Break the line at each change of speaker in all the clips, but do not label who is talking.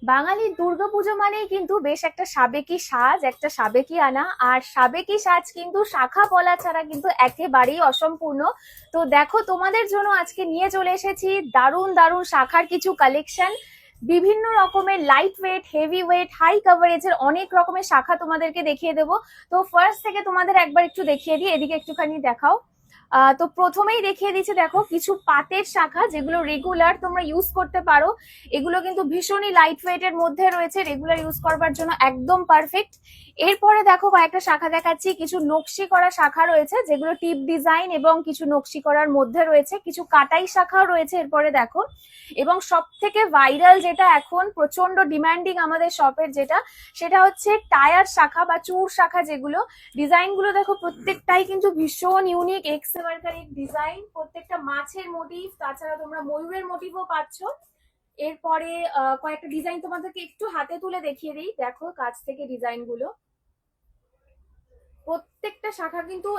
বাঙালির দুর্গাপুজো মানেই কিন্তু বেশ একটা সাবেকি সাজ, একটা সাবেকি আনা। আর সাবেকি সাজ কিন্তু শাখা পলা ছাড়া কিন্তু একেবারেই অসম্পূর্ণ। তো দেখো, তোমাদের জন্য আজকে নিয়ে চলে এসেছি দারুণ দারুণ শাখার কিছু কালেকশন। বিভিন্ন রকমের light weight, heavy weight, high কাভারেজের অনেক রকমের শাখা তোমাদেরকে দেখিয়ে দেবো। তো ফার্স্ট থেকে তোমাদের একবার একটু দেখিয়ে দিই, এদিকে একটুখানি দেখাও। তো প্রথমেই দেখিয়ে দিচ্ছে, দেখো কিছু পাতের শাখা যেগুলো রেগুলার তোমরা ইউজ করতে পারো। এগুলো কিন্তু ভীষণই লাইট ওয়েটের মধ্যে রয়েছে, রেগুলার ইউজ করবার জন্য একদম পারফেক্ট। এরপরে দেখো কয়েকটা শাখা দেখাচ্ছি, কিছু নকশি করা শাখা রয়েছে যেগুলো টিপ ডিজাইন এবং কিছু নকশি করার মধ্যে রয়েছে, কিছু কাটাই শাখাও রয়েছে এরপরে দেখো। এবং সব থেকে ভাইরাল যেটা এখন প্রচন্ড ডিমান্ডিং আমাদের শপের, যেটা সেটা হচ্ছে টায়ার শাখা বা চূড় শাখা। যেগুলো ডিজাইন গুলো দেখো প্রত্যেকটাই কিন্তু ভীষণ ইউনিক, এক্সেভারকারিক ডিজাইন, প্রত্যেকটা মাছের মোটিভ, তাছাড়া তোমরা ময়ূরের মোটিভও পাচ্ছ। এরপরে কয়েকটা ডিজাইন তোমাদেরকে একটু হাতে তুলে দেখিয়ে দিই, দেখো কাছ থেকে ডিজাইন গুলো। প্রত্যেকটা শাখা কিন্তু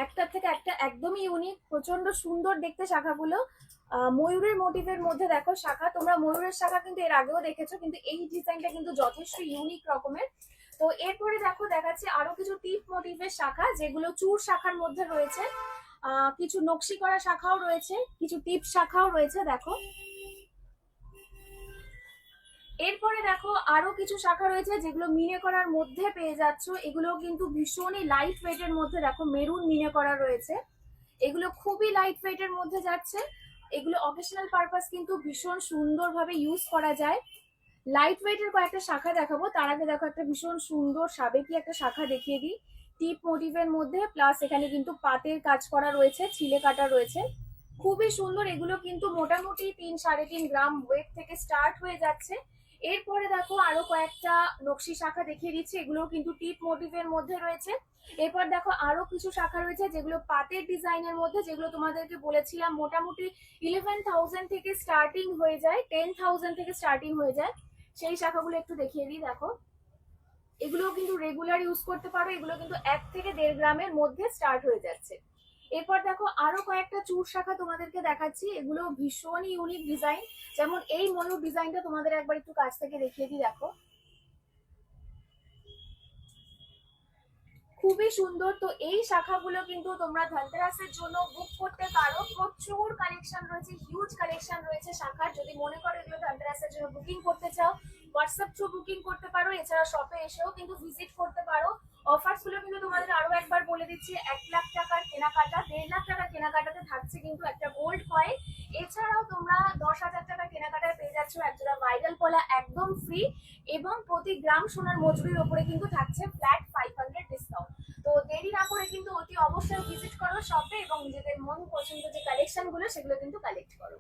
একটা থেকে একটা একদমই ইউনিক, প্রচন্ড সুন্দর দেখতে শাখাগুলো। ময়ূরের মোটিভের মধ্যে দেখো শাখা, তোমরা ময়ূরের শাখা কিন্তু এর আগেও দেখেছো, কিন্তু এই ডিজাইনটা কিন্তু যথেষ্ট ইউনিক রকমের। তো এরপরে দেখো দেখাচ্ছি আরো কিছু টিপ মোটিভের শাখা যেগুলো চূড় শাখার মধ্যে রয়েছে। কিছু নকশি করা শাখাও রয়েছে, কিছু টিপ শাখাও রয়েছে দেখো। এরপরে দেখো আরো কিছু শাখা রয়েছে যেগুলো মিনে করার মধ্যে পেয়ে যাচ্ছ। এগুলো কিন্তু ভীষণই লাইট ওয়েটের মধ্যে, দেখো মেরুন মিনে করা রয়েছে। এগুলো খুবই লাইট ওয়েটের মধ্যে যাচ্ছে। এগুলো অকেশনাল পারপাস কিন্তু ভীষণ সুন্দরভাবে ইউজ করা যায়। লাইট ওয়েটের কয়েকটা শাখা দেখাবো, তার আগে দেখো একটা ভীষণ সুন্দর সাবেকি একটা শাখা দেখিয়ে দিই। টিপ মোটিভের মধ্যে প্লাস এখানে কিন্তু পাতের কাজ করা রয়েছে, ছিলে কাটা রয়েছে, খুবই সুন্দর। এগুলো কিন্তু মোটামুটি 3-3.5 গ্রাম ওয়েট থেকে স্টার্ট হয়ে যাচ্ছে। এরপরে দেখো আরো কয়েকটা নকশি শাখা দেখিয়ে দিচ্ছি, এগুলো কিন্তু টিপ মোটিভের মধ্যে রয়েছে। এরপর দেখো আরো কিছু শাখা রয়েছে যেগুলো পাতের ডিজাইনের মধ্যে, যেগুলো তোমাদেরকে বলেছিলাম মোটামুটি 11,000 থেকে স্টার্টিং হয়ে যায়, 10,000 থেকে স্টার্টিং হয়ে যায়। সেই শাখাগুলো একটু দেখিয়ে দিই, দেখো এগুলো কিন্তু রেগুলার ইউজ করতে পারো, এগুলো কিন্তু 1 থেকে 1.5 গ্রামের মধ্যে স্টার্ট হয়ে যাচ্ছে। এরপর দেখো আরো কয়েকটা চূড় শাখা তোমাদেরকে দেখাচ্ছি, এগুলো ভীষণই ইউনিক ডিজাইন। যেমন এই ময়ূর ডিজাইনটা তোমাদের একবার একটু কাছ থেকে দেখিয়ে দিই, দেখো খুবই সুন্দর। তো এই শাখাগুলো কিন্তু তোমরা ধনতেরাসের জন্য বুক করতে পারো, প্রচুর কালেকশন রয়েছে, হিউজ কালেকশন রয়েছে শাখার। যদি মনে করো এগুলো ধনতেরাসের জন্য বুকিং করতে চাও, হোয়াটসঅ্যাপ থ্রু বুকিং করতে পারো, এছাড়া শপে এসেও কিন্তু ভিজিট করতে পারো। অফার্স গুলো কিন্তু তোমাদের আরো একবার বলে দিচ্ছি, 1 লাখ টাকার কেনাকাটা, 1.5 লাখ টাকার কেনাকাটাতে থাকছে কিন্তু একটা গোল্ড কয়েন। এছাড়াও তোমরা 10,000 টাকা কেনাকাটায় পেয়ে যাচ্ছ একজোড়া ভাইরাল পলা একদম ফ্রি, এবং প্রতি গ্রাম সোনার মজুরির উপরে কিন্তু থাকছে ফ্ল্যাট 500 ডিসকাউন্ট। তো দেরি না করে কিন্তু অতি অবশ্যই ভিজিট করো শপে এবং নিজেদের মন পছন্দ যে কালেকশন গুলো সেগুলো কিন্তু কালেক্ট করো।